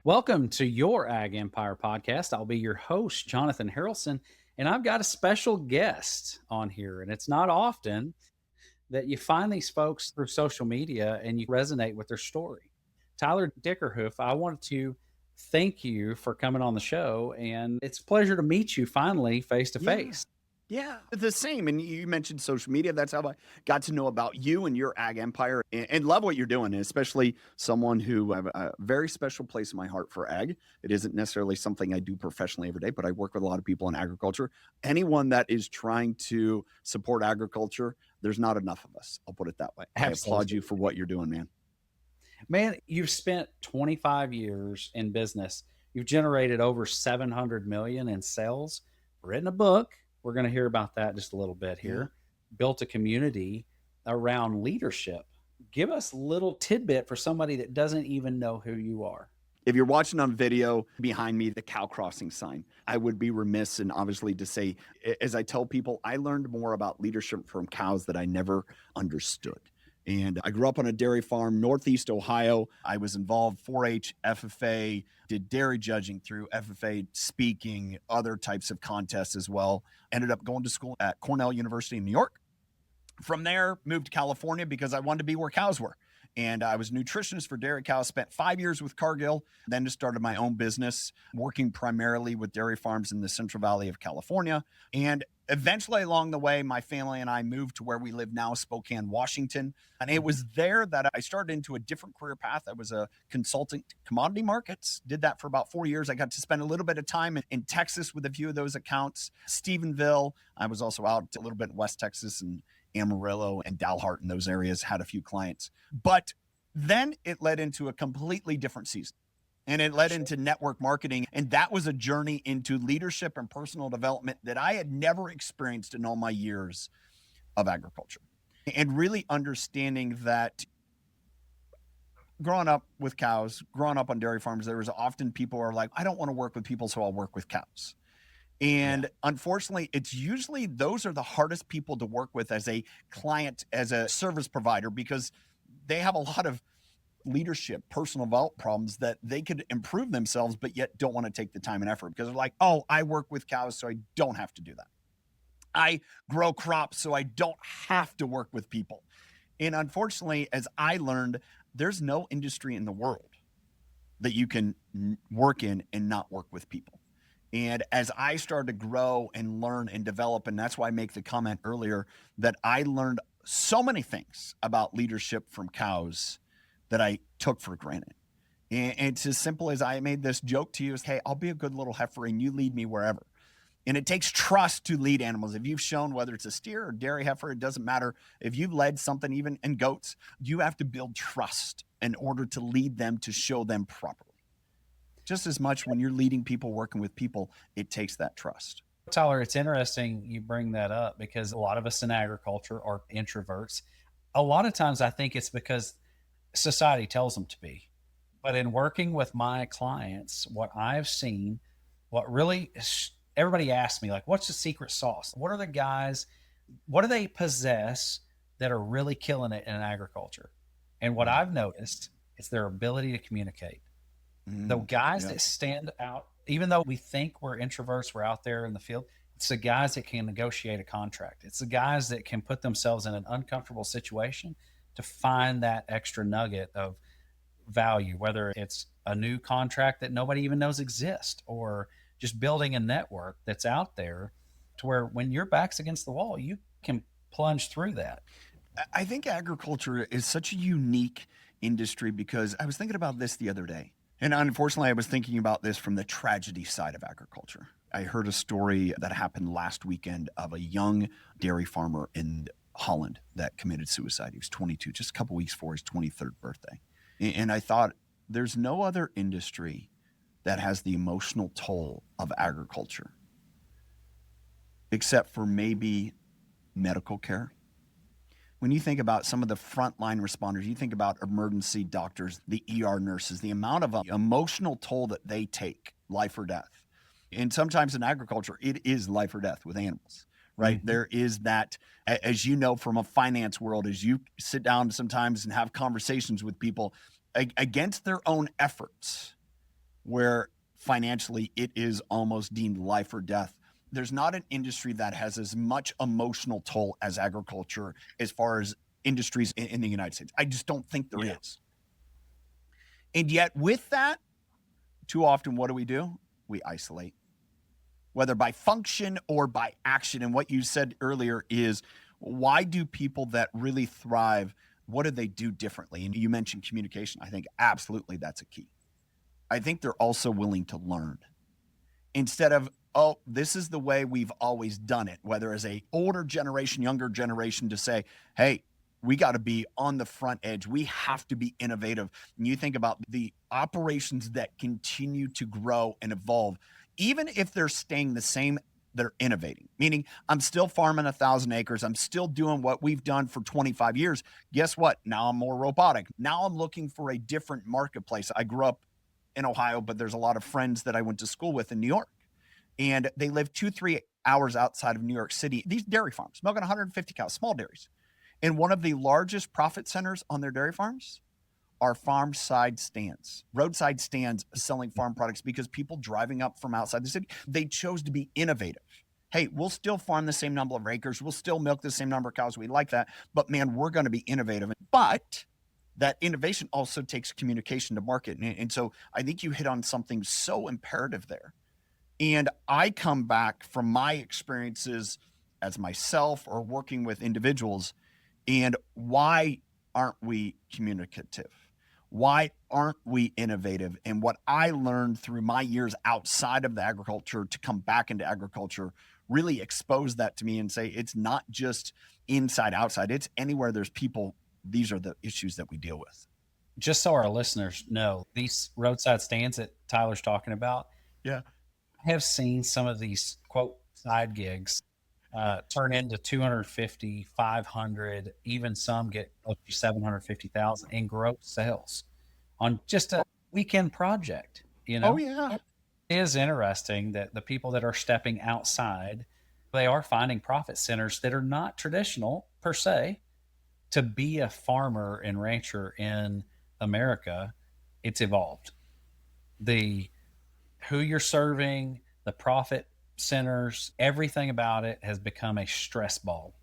Welcome to your Ag Empire podcast. I'll be your host, Jonathon Haralson, and I've got a special guest on here. And it's not often that you find these folks through social media and you resonate with their story. Tyler Dickerhoof, I wanted to thank you for coming on the show, and it's a pleasure to meet you finally face to Yeah. face. Yeah, the same. And you mentioned social media. That's how I got to know about you and your ag empire and love what you're doing, especially someone who I have a very special place in my heart for ag. It isn't necessarily something I do professionally every day, but I work with a lot of people in agriculture. Anyone that is trying to support agriculture, there's not enough of us. I'll put it that way. I applaud you Absolutely. for what you're doing, man. Man, you've spent 25 years in business. You've generated over 700 million in sales, written a book. We're going to hear about that just a little bit Yeah. here. Built a community around leadership. Give us a little tidbit for somebody that doesn't even know who you are. If you're watching on video behind me, the cow crossing sign, I would be remiss and obviously to say, as I tell people, I learned more about leadership from cows that I never understood. And I grew up on a dairy farm, Northeast Ohio. I was involved 4-H, FFA, did dairy judging through FFA, speaking, other types of contests as well. Ended up going to school at Cornell University in New York. From there, moved to California because I wanted to be where cows were. And I was a nutritionist for dairy cows, spent 5 years with Cargill, then just started my own business, working primarily with dairy farms in the Central Valley of California. And eventually, along the way, my family and I moved to where we live now, Spokane, Washington. And it was there that I started into a different career path. I was a consultant to commodity markets, did that for about 4 years. I got to spend a little bit of time in Texas with a few of those accounts, Stephenville. I was also out a little bit in West Texas and Amarillo and Dalhart in those areas, had a few clients. But then it led into a completely different season. And it led into network marketing. And that was a journey into leadership and personal development that I had never experienced in all my years of agriculture. And really understanding that growing up with cows, growing up on dairy farms, there was often people who are like, I don't want to work with people, so I'll work with cows. Yeah. And unfortunately, it's usually those are the hardest people to work with as a client, as a service provider, because they have a lot of leadership, personal development problems that they could improve themselves, but yet don't want to take the time and effort because they're like, oh, I work with cows, so I don't have to do that. I grow crops, so I don't have to work with people. And unfortunately, as I learned, there's no industry in the world that you can work in and not work with people. And as I started to grow and learn and develop, and that's why I make the comment earlier that I learned so many things about leadership from cows that I took for granted. And it's as simple as I made this joke to you is, hey, I'll be a good little heifer and you lead me wherever. And it takes trust to lead animals. If you've shown whether it's a steer or dairy heifer, it doesn't matter. If you've led something, even in goats, you have to build trust in order to lead them, to show them properly. Just as much when you're leading people, working with people, it takes that trust. Tyler, it's interesting you bring that up because a lot of us in agriculture are introverts. A lot of times I think it's because society tells them to be. But in working with my clients, what I've seen, what really everybody asks me, like, what's the secret sauce? What are the guys, what do they possess that are really killing it in agriculture? And what Mm, I've noticed is their ability to communicate. The mm, guys yeah. that stand out, even though we think we're introverts, we're out there in the field, it's the guys that can negotiate a contract. It's the guys that can put themselves in an uncomfortable situation to find that extra nugget of value, whether it's a new contract that nobody even knows exists or just building a network that's out there to where when your back's against the wall, you can plunge through that. I think agriculture is such a unique industry because I was thinking about this the other day. And unfortunately, I was thinking about this from the tragedy side of agriculture. I heard a story that happened last weekend of a young dairy farmer in Holland that committed suicide. He was 22, just a couple weeks before his 23rd birthday. And I thought, there's no other industry that has the emotional toll of agriculture except for maybe medical care. When you think about some of the frontline responders, you think about emergency doctors, the ER nurses, the amount of emotional toll that they take, life or death. And sometimes in agriculture, it is life or death with animals, right? Mhm. There is that, as you know, from a finance world, as you sit down sometimes and have conversations with people against their own efforts, where financially it is almost deemed life or death. There's not an industry that has as much emotional toll as agriculture as far as industries in the United States. I just don't think there Yeah. is. And yet, with that, too often, what do? We isolate, whether by function or by action. And what you said earlier is, why do people that really thrive, what do they do differently? And you mentioned communication. I think absolutely that's a key. I think they're also willing to learn instead of, oh, this is the way we've always done it, whether as a older generation, younger generation, to say, hey, we got to be on the front edge. We have to be innovative. And you think about the operations that continue to grow and evolve, even if they're staying the same, they're innovating. Meaning, I'm still farming 1,000 acres. I'm still doing what we've done for 25 years. Guess what? Now I'm more robotic. Now I'm looking for a different marketplace. I grew up in Ohio, but there's a lot of friends that I went to school with in New York. And they live 2-3 hours outside of New York City. These dairy farms, milking 150 cows, small dairies. And one of the largest profit centers on their dairy farms are farm side stands, roadside stands selling farm products, because people driving up from outside the city, they chose to be innovative. Hey, we'll still farm the same number of acres. We'll still milk the same number of cows. We like that. But man, we're going to be innovative. But that innovation also takes communication to market. And so I think you hit on something so imperative there. And I come back from my experiences as myself or working with individuals. And why aren't we communicative? Why aren't we innovative? And what I learned through my years outside of the agriculture to come back into agriculture really exposed that to me and say, it's not just inside, outside, it's anywhere there's people. These are the issues that we deal with. Just so our listeners know, these roadside stands that Tyler's talking about, Yeah. I have seen some of these quote side gigs turn into 250, 500, even some get up to 750,000 in gross sales on just a weekend project. Oh, yeah. It is interesting that the people that are stepping outside, they are finding profit centers that are not traditional per se. To be a farmer and rancher in America, it's evolved. The who you're serving, the profit centers, everything about it has become a stress ball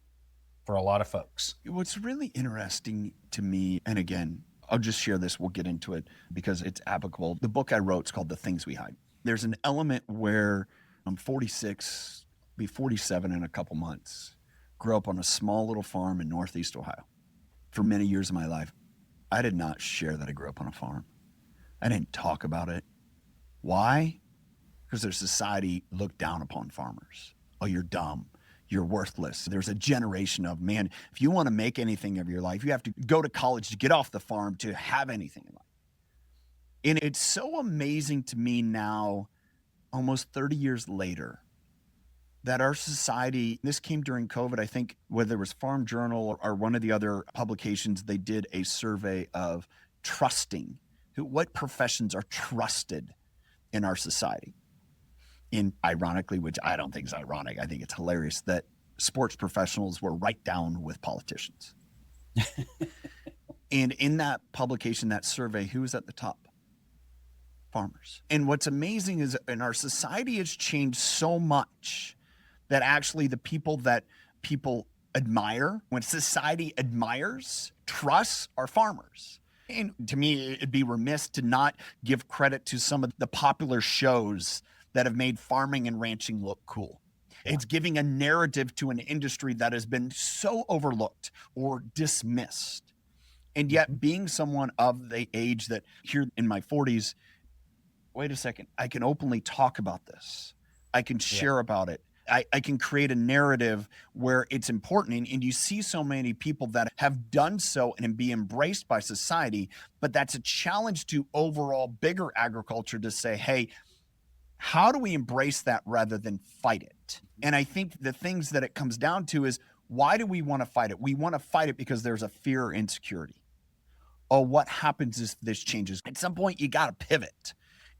for a lot of folks. What's really interesting to me, and again, I'll just share this, we'll get into it because it's applicable. The book I wrote is called The Things We Hide. There's an element where I'm 46, be 47 in a couple months, grew up on a small little farm in Northeast Ohio. For many years of my life, I did not share that I grew up on a farm. I didn't talk about it. Why? Because their society looked down upon farmers. Oh, you're dumb. You're worthless. There's a generation of, man, if you want to make anything of your life, you have to go to college to get off the farm to have anything in life. And it's so amazing to me now, almost 30 years later, that our society, this came during COVID, I think, whether it was Farm Journal or one of the other publications, they did a survey of trusting, what professions are trusted in our society. And ironically, which I don't think is ironic, I think it's hilarious, that sports professionals were right down with politicians. And in that publication, that survey, who was at the top? Farmers. And what's amazing is in our society has changed so much that actually the people that people admire, when society admires, trusts, are farmers. And to me, it'd be remiss to not give credit to some of the popular shows that have made farming and ranching look cool. Yeah. It's giving a narrative to an industry that has been so overlooked or dismissed. And yet, being someone of the age that here in my 40s, wait a second, I can openly talk about this. I can share about it. I can create a narrative where it's important. And you see so many people that have done so and be embraced by society, but that's a challenge to overall bigger agriculture to say, hey, how do we embrace that rather than fight it? And I think the things that it comes down to is, why do we want to fight it? We want to fight it because there's a fear or insecurity. Oh, what happens if this changes? At some point, you got to pivot.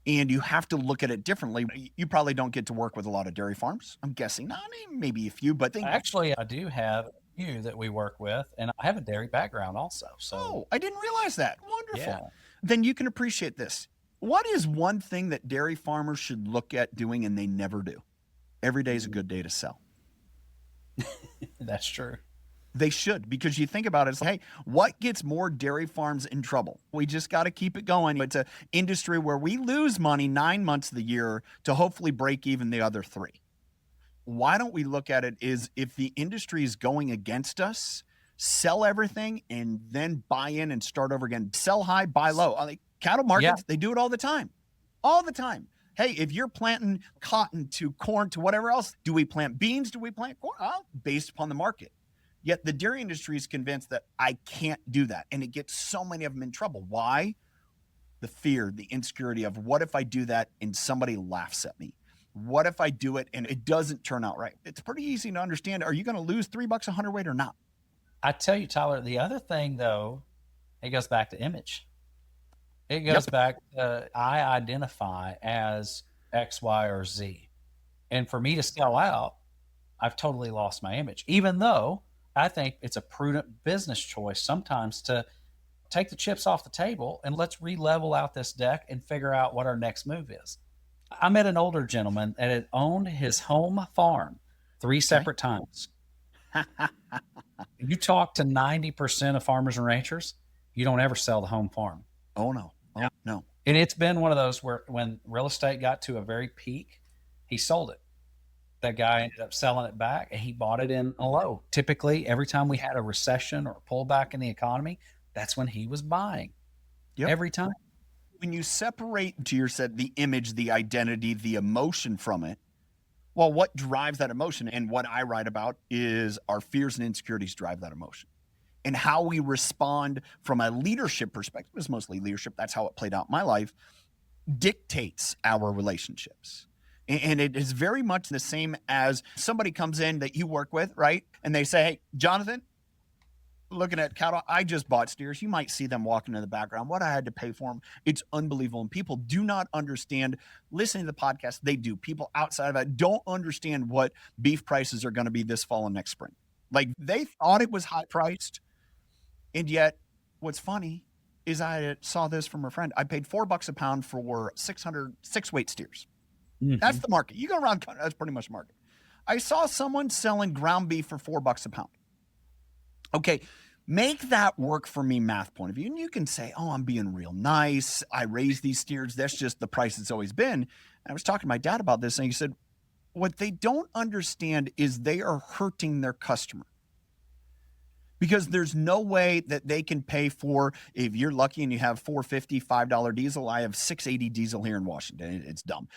And you have to look at it differently. You probably don't get to work with a lot of dairy farms, I'm guessing. Not maybe a few, but Actually, I do have a few that we work with, and I have a dairy background also. So, I didn't realize that. Wonderful. Yeah. Then you can appreciate this. What is one thing that dairy farmers should look at doing and they never do? Every day is a good day to sell. That's true. They should, because you think about it, it's like, hey, what gets more dairy farms in trouble? We just got to keep it going. It's an industry where we lose money 9 months of the year to hopefully break even the other 3. Why don't we look at it is if the industry is going against us, sell everything and then buy in and start over again. Sell high, buy low. Like cattle Yeah. markets, they do it all the time. All the time. Hey, if you're planting cotton to corn to whatever else, do we plant beans? Do we plant corn? Based upon the market. Yet the dairy industry is convinced that I can't do that. And it gets so many of them in trouble. Why? The fear, the insecurity of what if I do that and somebody laughs at me? What if I do it and it doesn't turn out right? It's pretty easy to understand. Are you going to lose $3 a hundredweight or not? I tell you, Tyler, the other thing though, it goes back to image. It goes Yep. back to I identify as X, Y, or Z. And for me to sell out, I've totally lost my image, even though I think it's a prudent business choice sometimes to take the chips off the table and let's re-level out this deck and figure out what our next move is. I met an older gentleman that had owned his home farm 3 Okay. separate times. You talk to 90% of farmers and ranchers, you don't ever sell the home farm. Oh, no. Oh, no. And it's been one of those where when real estate got to a very peak, he sold it. That guy ended up selling it back and he bought it in a low. Typically, every time we had a recession or a pullback in the economy, that's when he was buying. Yep. Every time. When you separate to your set the image, the identity, the emotion from it, well, what drives that emotion? And what I write about is our fears and insecurities drive that emotion. And how we respond from a leadership perspective, is mostly leadership. That's how it played out in my life, dictates our relationships. And it is very much the same as somebody comes in that you work with, right? And they say, hey, Jonathan, looking at cattle, I just bought steers. You might see them walking in the background, what I had to pay for them. It's unbelievable. And people do not understand, listening to the podcast, they do. People outside of it don't understand what beef prices are going to be this fall and next spring. Like they thought it was high priced. And yet what's funny is I saw this from a friend. I paid $4 a pound for 6 weight steers. That's the market. You go around, that's pretty much the market. I saw someone selling ground beef for $4 a pound. Okay, make that work for me, math point of view. And you can say, oh, I'm being real nice. I raised these steers. That's just the price it's always been. And I was talking to my dad about this, and he said, what they don't understand is they are hurting their customer. Because there's no way that they can pay for, if you're lucky and you have $4.50, $5 diesel, I have $6.80 diesel here in Washington. It's dumb.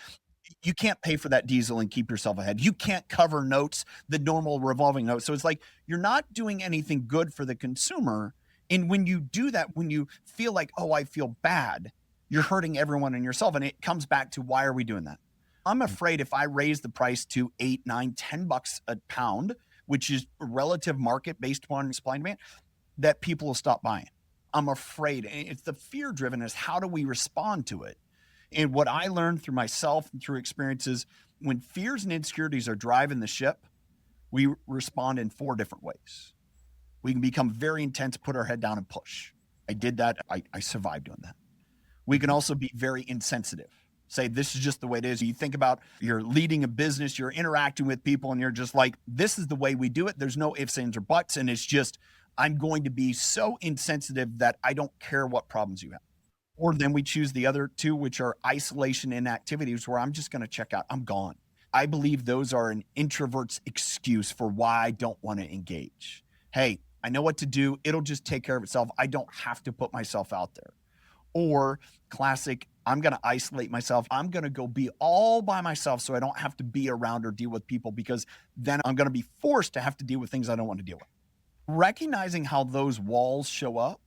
You can't pay for that diesel and keep yourself ahead. You can't cover notes, the normal revolving notes. So it's like you're not doing anything good for the consumer. And when you do that, when you feel like, oh, I feel bad, you're hurting everyone and yourself. And it comes back to, why are we doing that? I'm afraid if I raise the price to $8, $9, $10 a pound, which is relative market based upon supply and demand, that people will stop buying. I'm afraid. And it's the fear driven is how do we respond to it? And what I learned through myself and through experiences, when fears and insecurities are driving the ship, we respond in 4 different ways. We can become very intense, put our head down and push. I did that. I survived doing that. We can also be very insensitive. Say, this is just the way it is. You think about you're leading a business, you're interacting with people, and you're just like, this is the way we do it. There's no ifs, ands, or buts. And it's just, I'm going to be so insensitive that I don't care what problems you have. Or then we choose the other 2, which are isolation inactivities, where I'm just going to check out. I'm gone. I believe those are an introvert's excuse for why I don't want to engage. Hey, I know what to do. It'll just take care of itself. I don't have to put myself out there. Or classic, I'm going to isolate myself. I'm going to go be all by myself so I don't have to be around or deal with people, because then I'm going to be forced to have to deal with things I don't want to deal with. Recognizing how those walls show up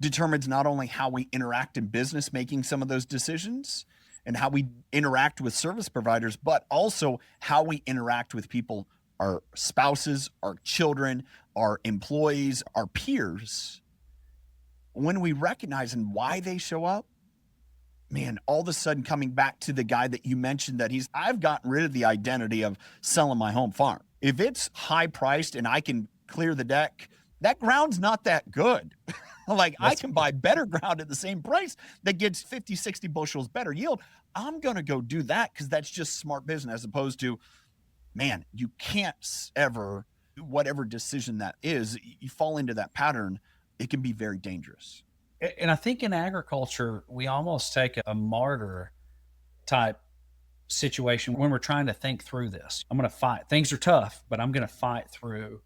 determines not only how we interact in business, making some of those decisions, and how we interact with service providers, but also how we interact with people, our spouses, our children, our employees, our peers. When we recognize and why they show up, man, all of a sudden coming back to the guy that you mentioned that I've gotten rid of the identity of selling my home farm. If it's high priced and I can clear the deck, that ground's not that good. Like I That's can buy better ground at the same price that gets 50, 60 bushels better yield. I'm going to go do that because that's just smart business, as opposed to, man, you can't ever, whatever decision that is, you fall into that pattern. It can be very dangerous. and I think in agriculture, we almost take a martyr type situation when we're trying to think through this. I'm going to fight. Things are tough, but I'm going to fight through.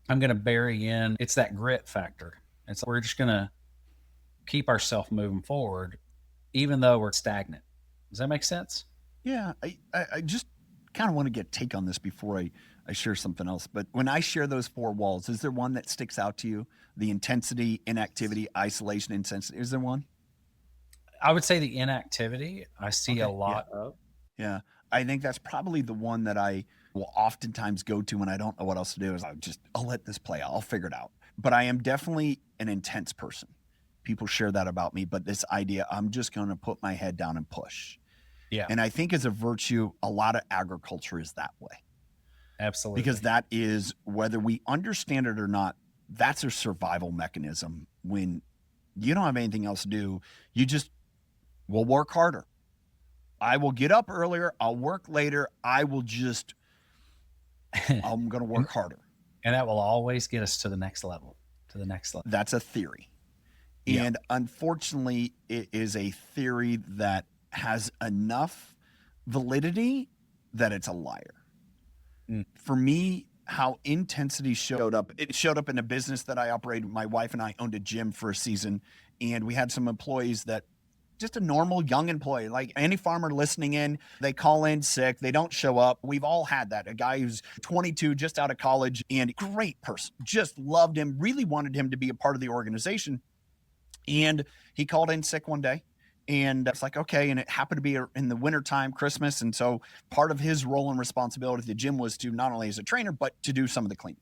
I'm going to bury in. It's that grit factor. It's we're just going to keep ourselves moving forward, even though we're stagnant. Does that make sense? Yeah, I just kind of want to get take on this before I share something else. But when I share those four walls, is there one that sticks out to you? The intensity, inactivity, isolation, intensity. Is there one? I would say the inactivity. I see a Okay. Yeah. lot of. Yeah. I think that's probably the one that I will oftentimes go to when I don't know what else to do. Is I'll let this play out. I'll figure it out. But I am definitely an intense person. People share that about me, but this idea, I'm just going to put my head down and push. Yeah, And I think as a virtue, a lot of agriculture is that way. absolutely. Because that is, whether we understand it or not, that's a survival mechanism. When you don't have anything else to do, you just will work harder. I will get up earlier. I'll work later. I'm going to and, work harder. and that will always get us to the next level, to the next level. That's a theory. Yeah. And unfortunately, it is a theory that has enough validity that it's a liar. For me, how intensity showed up, it showed up in a business that I operated. My wife and I owned a gym for a season, and we had some employees that just a normal young employee, like any farmer listening in, they call in sick, they don't show up. We've all had that. A guy who's 22, just out of college, and great person, just loved him, really wanted him to be a part of the organization. And he called in sick one day. And it's like, okay. And it happened to be in the wintertime, Christmas. And so part of his role and responsibility at the gym was to not only as a trainer, but to do some of the cleaning.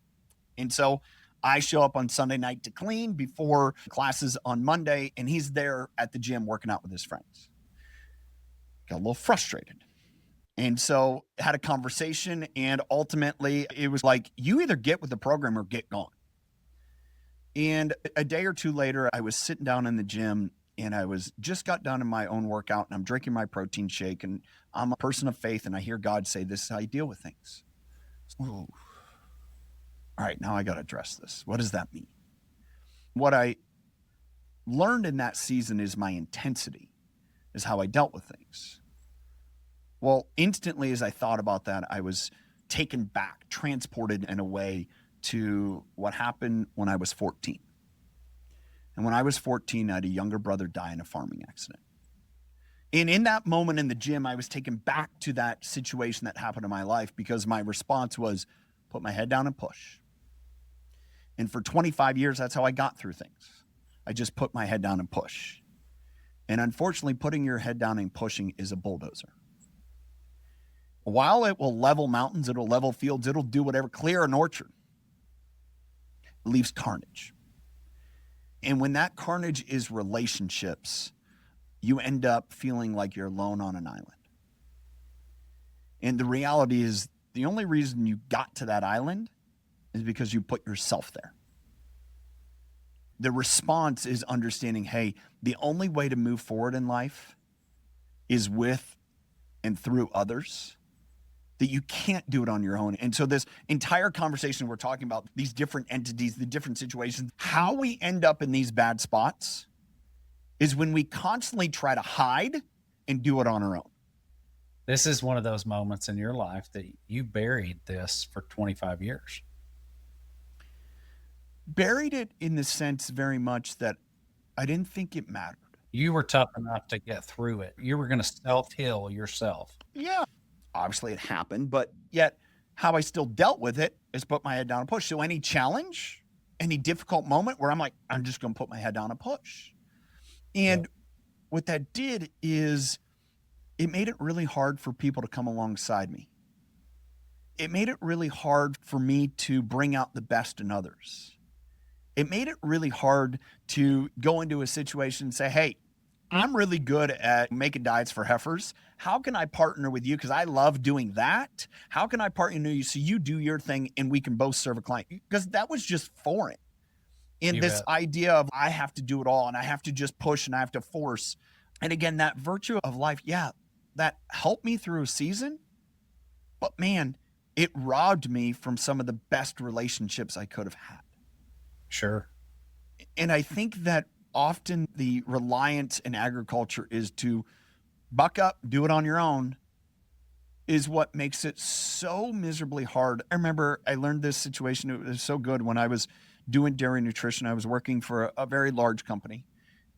And so I show up on Sunday night to clean before classes on Monday, and he's there at the gym working out with his friends. Got a little frustrated. And so had a conversation, and ultimately it was like, you either get with the program or get gone. And a day or two later, I was sitting down in the gym, and I was just got done in my own workout, and I'm drinking my protein shake, and I'm a person of faith, and I hear God say, this is how you deal with things. Ooh. All right, now I got to address this. What does that mean? What I learned in that season is my intensity, is how I dealt with things. Well, instantly as I thought about that, I was taken back, transported in a way to what happened when I was 14. And when I was 14, I had a younger brother die in a farming accident. And in that moment in the gym, I was taken back to that situation that happened in my life because my response was put my head down and push. And for 25 years, that's how I got through things. I just put my head down and push. And unfortunately, putting your head down and pushing is a bulldozer. While it will level mountains, it'll level fields, it'll do whatever, clear an orchard, it leaves carnage. And when that carnage is relationships, you end up feeling like you're alone on an island. And the reality is, the only reason you got to that island is because you put yourself there. The response is understanding, hey, the only way to move forward in life is with and through others, that you can't do it on your own. And so this entire conversation we're talking about, these different entities, the different situations, how we end up in these bad spots is when we constantly try to hide and do it on our own. This is one of those moments in your life that you buried this for 25 years. Buried it in the sense very much that I didn't think it mattered. You were tough enough to get through it. You were going to self-heal yourself. Yeah. Obviously it happened, but yet how I still dealt with it is put my head down and push. So any challenge, any difficult moment where I'm like, I'm just going to put my head down and push. And what that did is it made it really hard for people to come alongside me. It made it really hard for me to bring out the best in others. It made it really hard to go into a situation and say, hey, I'm really good at making diets for heifers. How can I partner with you? Because I love doing that. How can I partner with you so you do your thing and we can both serve a client? Because that was just foreign. in You this bet. idea of I have to do it all and I have to just push and I have to force. And again, that virtue of life, yeah, that helped me through a season, but man, it robbed me from some of the best relationships I could have had. Sure. And I think that often the reliance in agriculture is to buck up, do it on your own, is what makes it so miserably hard. I remember I learned this situation. It was so good when I was doing dairy nutrition. I was working for a very large company.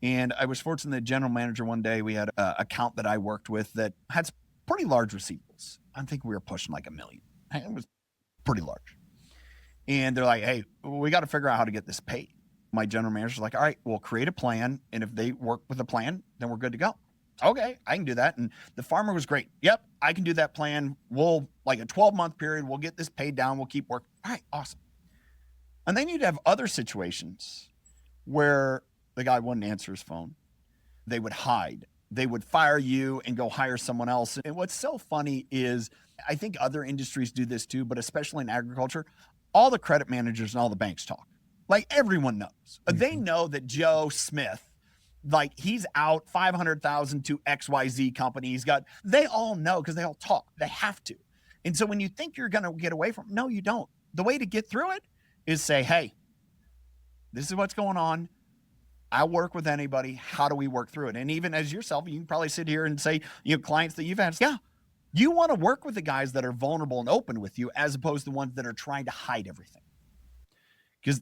And I was fortunate that general manager one day, we had an account that I worked with that had some pretty large receivables. I think we were pushing like 1 million. It was pretty large. And they're like, hey, we got to figure out how to get this paid. My general manager's like, all right, we'll create a plan. And if they work with a plan, then we're good to go. Okay, I can do that. And the farmer was great. Yep, I can do that plan. We'll, like a 12-month period, we'll get this paid down. We'll keep working. All right, awesome. And then you'd have other situations where the guy wouldn't answer his phone. They would hide. They would fire you and go hire someone else. And what's so funny is I think other industries do this too, but especially in agriculture, all the credit managers and all the banks talk. Like everyone knows. They Mhm. know that Joe Smith, like he's out 500,000 to XYZ company. They all know because they all talk. They have to. And so when you think you're going to get away from, no, you don't. The way to get through it is say, hey, this is what's going on. I work with anybody. How do we work through it? And even as yourself, you can probably sit here and say, clients that you've had, yeah, you want to work with the guys that are vulnerable and open with you as opposed to the ones that are trying to hide everything. Because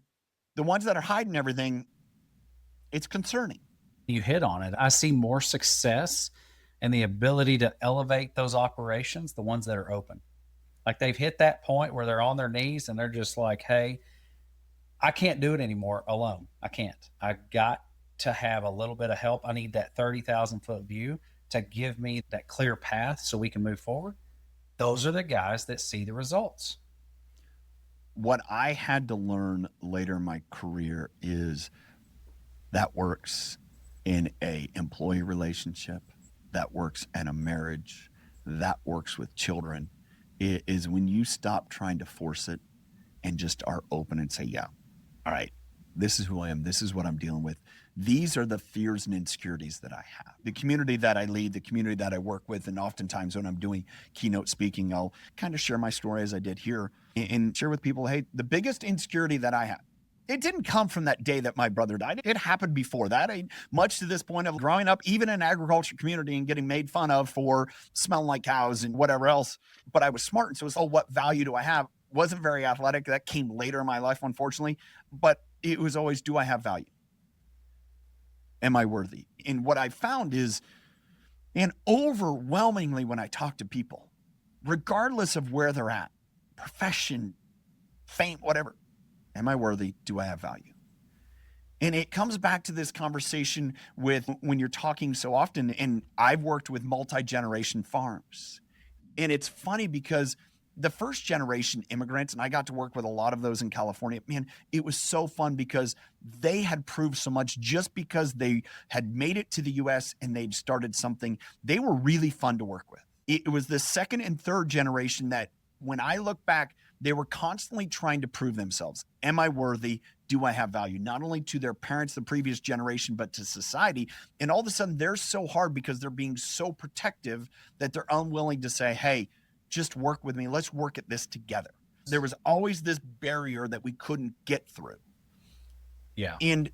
the ones that are hiding everything, it's concerning. You hit on it. I see more success and the ability to elevate those operations, the ones that are open. Like they've hit that point where they're on their knees and they're just like, hey, I can't do it anymore alone. I can't. I got to have a little bit of help. I need that 30,000-foot view to give me that clear path so we can move forward. Those are the guys that see the results. What I had to learn later in my career is that works in a employee relationship, that works in a marriage, that works with children. It is when you stop trying to force it and just are open and say, yeah, all right, this is who I am. This is what I'm dealing with. These are the fears and insecurities that I have. The community that I lead, the community that I work with, and oftentimes when I'm doing keynote speaking, I'll kind of share my story as I did here and share with people, hey, the biggest insecurity that I have, it didn't come from that day that my brother died. It happened before that. Much to this point of growing up, even in an agriculture community and getting made fun of for smelling like cows and whatever else. But I was smart. And so it was, oh, what value do I have? Wasn't very athletic. That came later in my life, unfortunately. But it was always, do I have value? Am I worthy? And what I found is, and overwhelmingly when I talk to people, regardless of where they're at, profession, fame, whatever, am I worthy? Do I have value? And it comes back to this conversation with when you're talking so often, and I've worked with multi-generation farms. And it's funny because the first generation immigrants, and I got to work with a lot of those in California, man, it was so fun because they had proved so much just because they had made it to the US and they'd started something. They were really fun to work with. It was the second and third generation that when I look back, they were constantly trying to prove themselves. Am I worthy? Do I have value? Not only to their parents, the previous generation, but to society. And all of a sudden, they're so hard because they're being so protective that they're unwilling to say, hey, just work with me. Let's work at this together. There was always this barrier that we couldn't get through. Yeah. And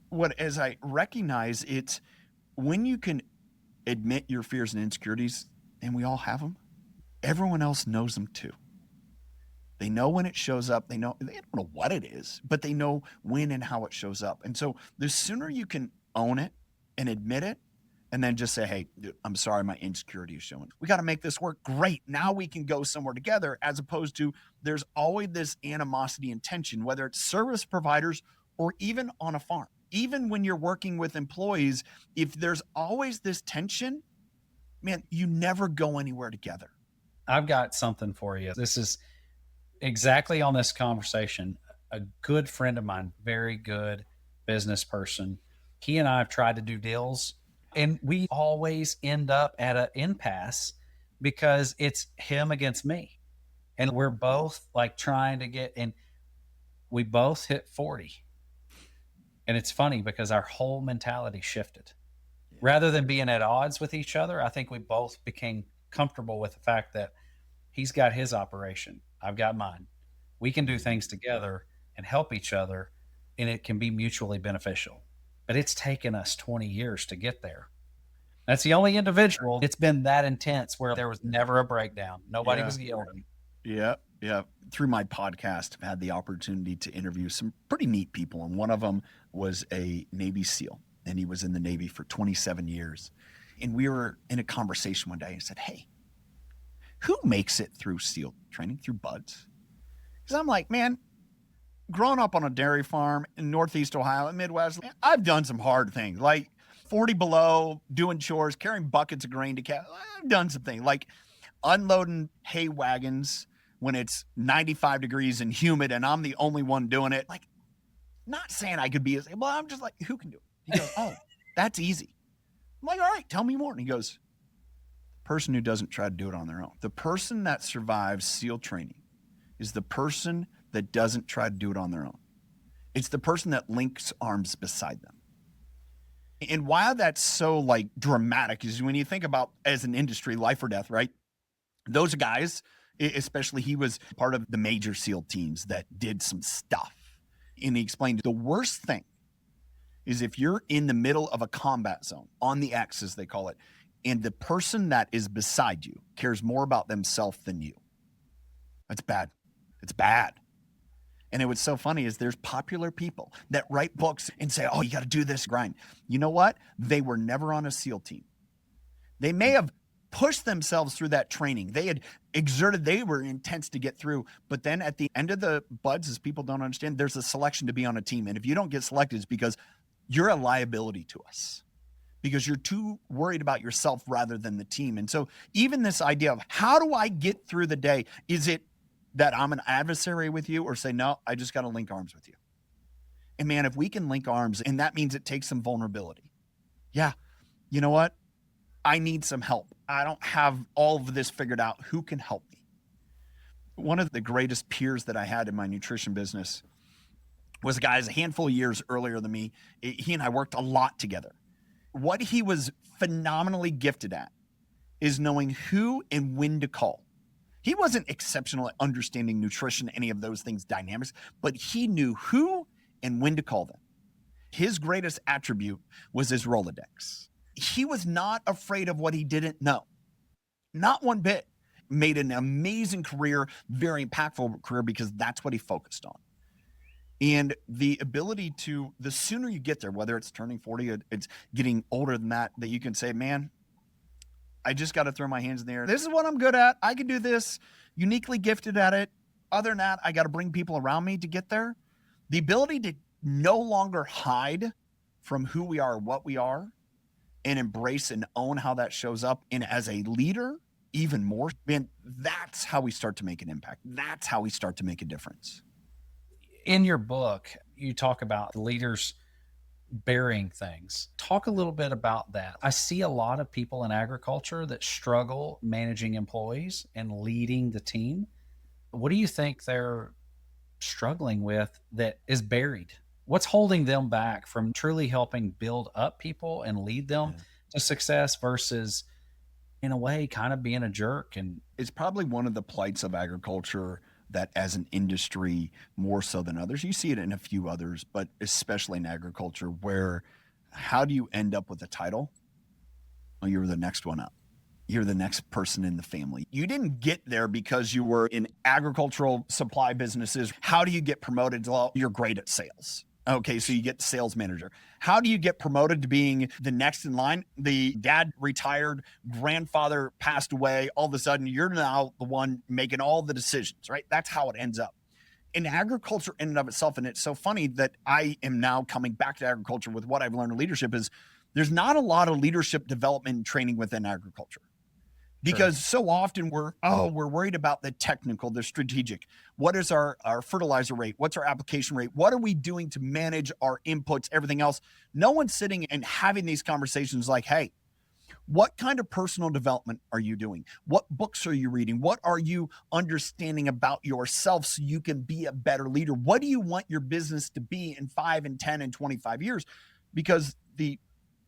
what, as I recognize, it's when you can admit your fears and insecurities, and we all have them, everyone else knows them too. They know when it shows up. They don't know what it is, but they know when and how it shows up. And so the sooner you can own it and admit it, and then just say, hey, dude, I'm sorry, my insecurity is showing. We got to make this work. Great. Now we can go somewhere together, as opposed to there's always this animosity and tension, whether it's service providers or even on a farm. Even when you're working with employees, if there's always this tension, man, you never go anywhere together. I've got something for you. This is exactly on this conversation. A good friend of mine, very good business person, he and I have tried to do deals and we always end up at an impasse because it's him against me. And we're both like trying to get, and we both hit 40. And it's funny because our whole mentality shifted. Yeah. Rather than being at odds with each other, I think we both became comfortable with the fact that he's got his operation, I've got mine. We can do Mhm. things together and help each other, and it can be mutually beneficial. But it's taken us 20 years to get there. That's the only individual it's been that intense where there was never a breakdown. Nobody Yeah. was yelling. Yeah. Yeah. Through my podcast, I've had the opportunity to interview some pretty neat people. And one of them was a Navy SEAL, and he was in the Navy for 27 years. And we were in a conversation one day and said, "Hey, who makes it through SEAL training, through buds?" Because I'm like, man, growing up on a dairy farm in Northeast Ohio and Midwest, I've done some hard things like 40 below, doing chores, carrying buckets of grain to cattle. I've done some things like unloading hay wagons when it's 95 degrees and humid and I'm the only one doing it. Like, not saying I could be as well. I'm just like, who can do it? He goes, "Oh, that's easy." I'm like, "All right, tell me more." And he goes, "The person who doesn't try to do it on their own. The person that survives SEAL training is the person that doesn't try to do it on their own. It's the person that links arms beside them." And why that's so like dramatic is when you think about as an industry, life or death, right? Those guys, especially he was part of the major SEAL teams that did some stuff. And he explained the worst thing is if you're in the middle of a combat zone on the X, as they call it, and the person that is beside you cares more about themselves than you. That's bad. It's bad. And it was so funny is there's popular people that write books and say, "Oh, you got to do this grind." You know what? They were never on a SEAL team. They may have pushed themselves through that training. They had exerted, they were intense to get through. But then at the end of the buds, as people don't understand, there's a selection to be on a team. And if you don't get selected, it's because you're a liability to us, because you're too worried about yourself rather than the team. And so even this idea of how do I get through the day? Is it that I'm an adversary with you, or say, no, I just got to link arms with you? And man, if we can link arms, and that means it takes some vulnerability. Yeah. You know what? I need some help. I don't have all of this figured out. Who can help me? One of the greatest peers that I had in my nutrition business was a guy a handful of years earlier than me. He and I worked a lot together. What he was phenomenally gifted at is knowing who and when to call. He wasn't exceptional at understanding nutrition, any of those things, dynamics, but he knew who and when to call them. His greatest attribute was his Rolodex. He was not afraid of what he didn't know. Not one bit. Made an amazing career, very impactful career, because that's what he focused on. And the ability to, the sooner you get there, whether it's turning 40, or it's getting older than that, that you can say, man, I just got to throw my hands in the air. This is what I'm good at. I can do this, uniquely gifted at it. Other than that, I got to bring people around me to get there. The ability to no longer hide from who we are, what we are, and embrace and own how that shows up. And as a leader, even more, man, that's how we start to make an impact. That's how we start to make a difference. In your book, you talk about leaders burying things. Talk a little bit about that. I see a lot of people in agriculture that struggle managing employees and leading the team. What do you think they're struggling with that is buried? What's holding them back from truly helping build up people and lead them Yeah. to success versus, in a way, kind of being a jerk? And It's probably one of the plights of agriculture that as an industry, more so than others, you see it in a few others, but especially in agriculture, where how do you end up with a title? Well, you're the next one up. You're the next person in the family. You didn't get there because you were in agricultural supply businesses. How do you get promoted? Well, you're great at sales. Okay, so you get sales manager. How do you get promoted to being the next in line? The dad retired, grandfather passed away. All of a sudden, you're now the one making all the decisions, right? That's how it ends up. In agriculture in and of itself, and it's so funny that I am now coming back to agriculture with what I've learned in leadership, is there's not a lot of leadership development and training within agriculture. Because so often we're worried about the technical, the strategic. What is our fertilizer rate? What's our application rate? What are we doing to manage our inputs, everything else? No one's sitting and having these conversations like, hey, What kind of personal development are you doing? What books are you reading? What are you understanding about yourself so you can be a better leader? What do you want your business to be in 5 and 10 and 25 years? Because the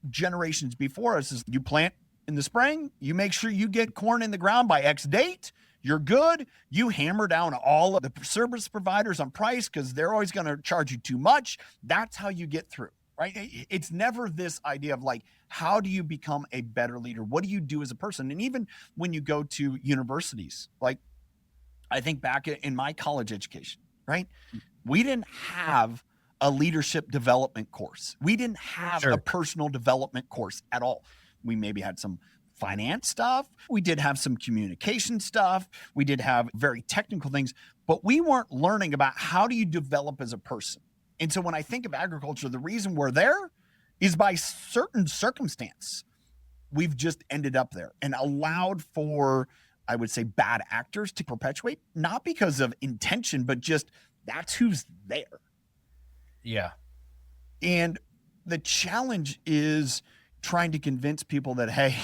generations before us is you plant in the spring, you make sure you get corn in the ground by X date, you're good. You hammer down all of the service providers on price because they're always going to charge you too much. That's how you get through, right? It's never this idea of like, how do you become a better leader? What do you do as a person? And even when you go to universities, like I think back in my college education, right? We didn't have a leadership development course. We didn't have a Sure. personal development course at all. We maybe had some finance stuff. We did have some communication stuff. We did have very technical things, but we weren't learning about how do you develop as a person. And so when I think of agriculture, the reason we're there is by certain circumstance. We've just ended up there and allowed for, I would say, bad actors to perpetuate, not because of intention, but just that's who's there. Yeah. And the challenge is trying to convince people that, hey,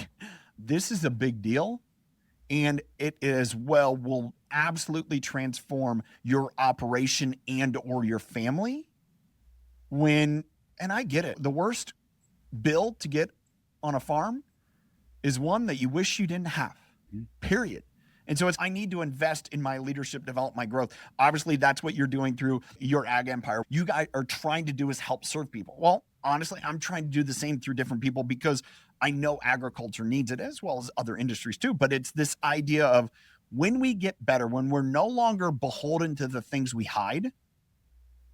this is a big deal. And it as well will absolutely transform your operation and or your family when, and I get it, the worst bill to get on a farm is one that you wish you didn't have, period. And so I need to invest in my leadership, develop my growth. Obviously, that's what you're doing through your ag empire. You guys are trying to do is help serve people. Well, honestly, I'm trying to do the same through different people because I know agriculture needs it as well as other industries too. But it's this idea of when we get better, when we're no longer beholden to the things we hide,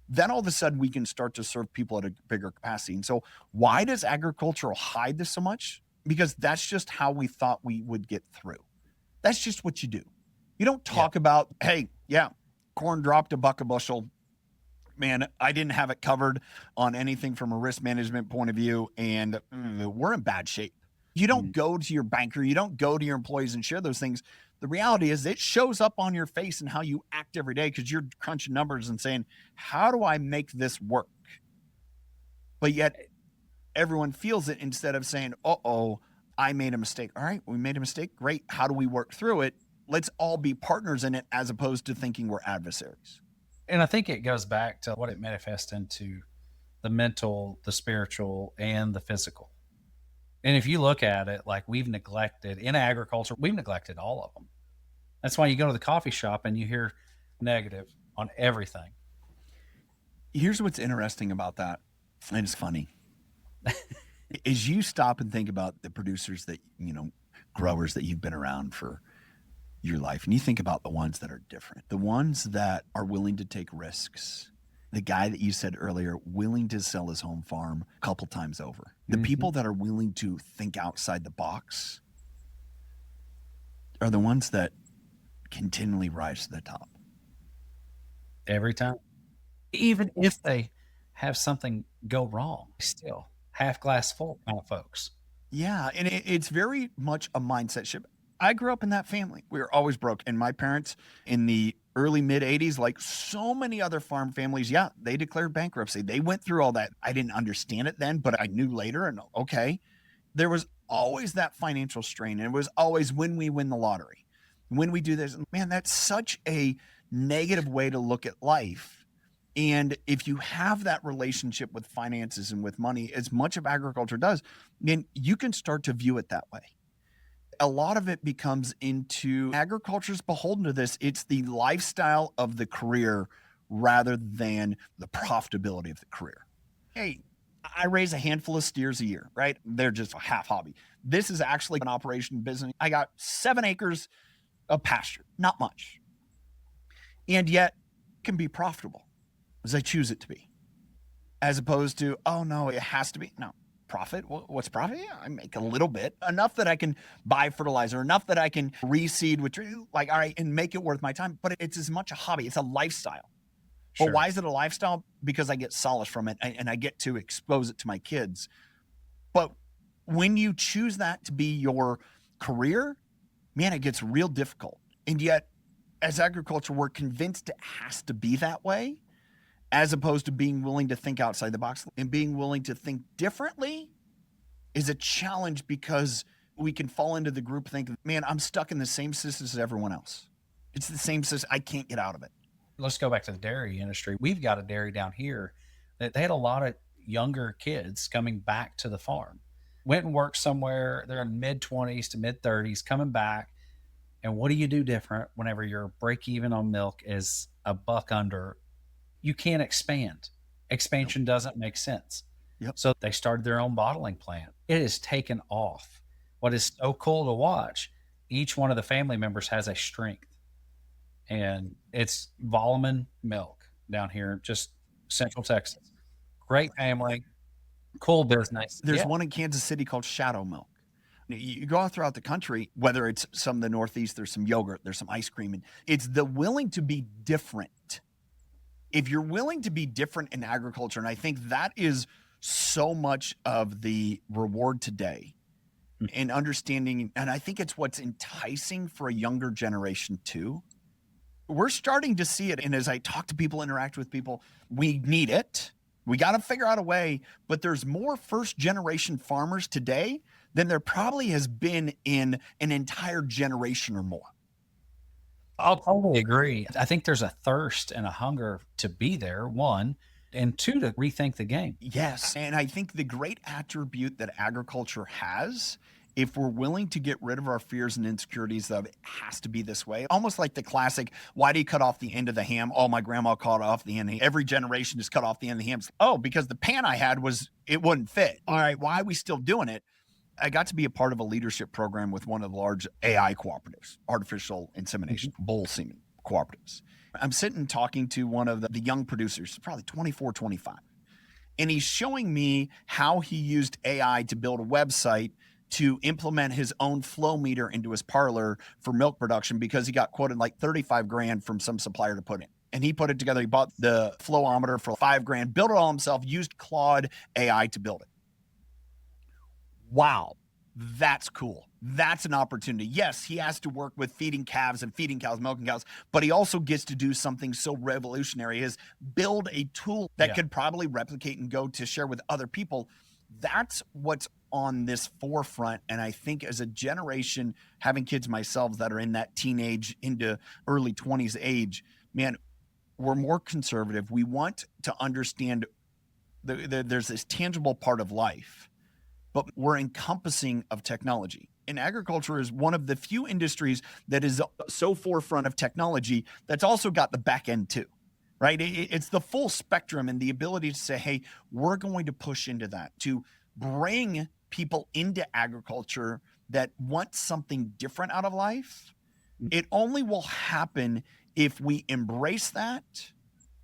then all of a sudden we can start to serve people at a bigger capacity. And so why does agriculture hide this so much? Because that's just how we thought we would get through. That's just what you do. You don't talk about, hey, yeah, corn dropped $1 a bushel. Man, I didn't have it covered on anything from a risk management point of view, and we're in bad shape. You don't go to your banker, you don't go to your employees and share those things. The reality is it shows up on your face and how you act every day because you're crunching numbers and saying, how do I make this work? But yet everyone feels it instead of saying, uh-oh, I made a mistake. All right, we made a mistake. Great. How do we work through it? Let's all be partners in it as opposed to thinking we're adversaries. And I think it goes back to what it manifests into the mental, the spiritual, and the physical. And if you look at it, like we've neglected in agriculture, we've neglected all of them. That's why you go to the coffee shop and you hear negative on everything. Here's what's interesting about that, and it's funny, is you stop and think about the producers that, growers that you've been around for your life, and you think about the ones that are different, the ones that are willing to take risks. The guy that you said earlier, willing to sell his home farm a couple times over. The people that are willing to think outside the box are the ones that continually rise to the top. Every time. Even if they have something go wrong, still half glass full kind of folks. Yeah, and it's very much a mindset shift. I grew up in that family. We were always broke. And my parents in the early mid 80s, like so many other farm families, yeah, they declared bankruptcy. They went through all that. I didn't understand it then, but I knew later. And okay, there was always that financial strain. And it was always when we win the lottery, when we do this, man, that's such a negative way to look at life. And if you have that relationship with finances and with money, as much of agriculture does, then you can start to view it that way. A lot of it becomes into agriculture's beholden to this. It's the lifestyle of the career rather than the profitability of the career. Hey, I raise a handful of steers a year, right? They're just a half hobby. This is actually an operation business. I got 7 acres of pasture, not much. And yet it can be profitable as I choose it to be, as opposed to, oh no, it has to be. No. Profit? What's profit? Yeah, I make a little bit, enough that I can buy fertilizer, enough that I can reseed with, like, all right, and make it worth my time. But it's as much a hobby. It's a lifestyle. Sure. But why is it a lifestyle? Because I get solace from it and I get to expose it to my kids. But when you choose that to be your career, man, it gets real difficult. And yet, as agriculture, we're convinced it has to be that way, as opposed to being willing to think outside the box. And being willing to think differently is a challenge because we can fall into the group thinking, man, I'm stuck in the same system as everyone else. It's the same system. I can't get out of it. Let's go back to the dairy industry. We've got a dairy down here that they had a lot of younger kids coming back to the farm. Went and worked somewhere. They're in mid 20s to mid 30s, coming back. And what do you do different whenever your break even on milk is a buck under? You can't expand. Nope. Expansion doesn't make sense. Yep. So they started their own bottling plant. It has taken off. What is so cool to watch, each one of the family members has a strength. And it's Volleman Milk down here, just Central Texas. Great family, cool business. There's Yeah. one in Kansas City called Shadow Milk. You go out throughout the country, whether it's some of the Northeast, there's some yogurt, there's some ice cream, and it's the willing to be different. If you're willing to be different in agriculture, and I think that is so much of the reward today in understanding, and I think it's what's enticing for a younger generation too. We're starting to see it. And as I talk to people, interact with people, we need it. We got to figure out a way, but there's more first generation farmers today than there probably has been in an entire generation or more. I'll totally agree. I think there's a thirst and a hunger to be there, one, and two, to rethink the game. Yes. And I think the great attribute that agriculture has, if we're willing to get rid of our fears and insecurities of it has to be this way, almost like the classic, why do you cut off the end of the ham? Oh, my grandma cut off the end. Every generation has cut off the end of the hams. Oh, because the pan I had it wouldn't fit. All right, why are we still doing it? I got to be a part of a leadership program with one of the large AI cooperatives, artificial insemination, bull semen cooperatives. I'm sitting talking to one of the young producers, probably 24, 25. And he's showing me how he used AI to build a website to implement his own flow meter into his parlor for milk production because he got quoted like 35 grand from some supplier to put in. And he put it together. He bought the flowometer for 5 grand, built it all himself, used Claude AI to build it. Wow, that's cool. That's an opportunity. Yes, he has to work with feeding calves and feeding cows, milking cows, but he also gets to do something so revolutionary as build a tool that could probably replicate and go to share with other people. That's what's on this forefront. And I think as a generation, having kids myself that are in that teenage into early 20s age, man, we're more conservative. We want to understand there's this tangible part of life, but we're encompassing of technology. And agriculture is one of the few industries that is so forefront of technology that's also got the back end too, right? It's the full spectrum and the ability to say, hey, we're going to push into that, to bring people into agriculture that want something different out of life. It only will happen if we embrace that.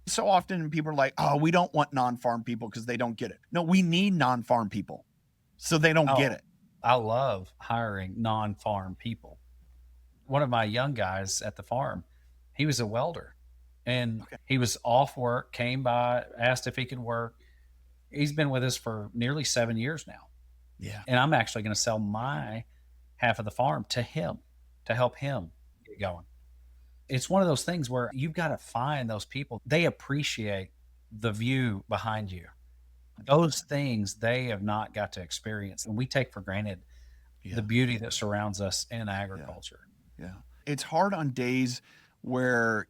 So often people are like, oh, we don't want non-farm people because they don't get it. No, we need non-farm people. So they don't get it. I love hiring non-farm people. One of my young guys at the farm, he was a welder and he was off work, came by, asked if he could work. He's been with us for nearly 7 years now. Yeah. And I'm actually going to sell my half of the farm to him to help him get going. It's one of those things where you've got to find those people. They appreciate the view behind you. Those things they have not got to experience, and we take for granted the beauty that surrounds us in agriculture. Yeah. It's hard on days where,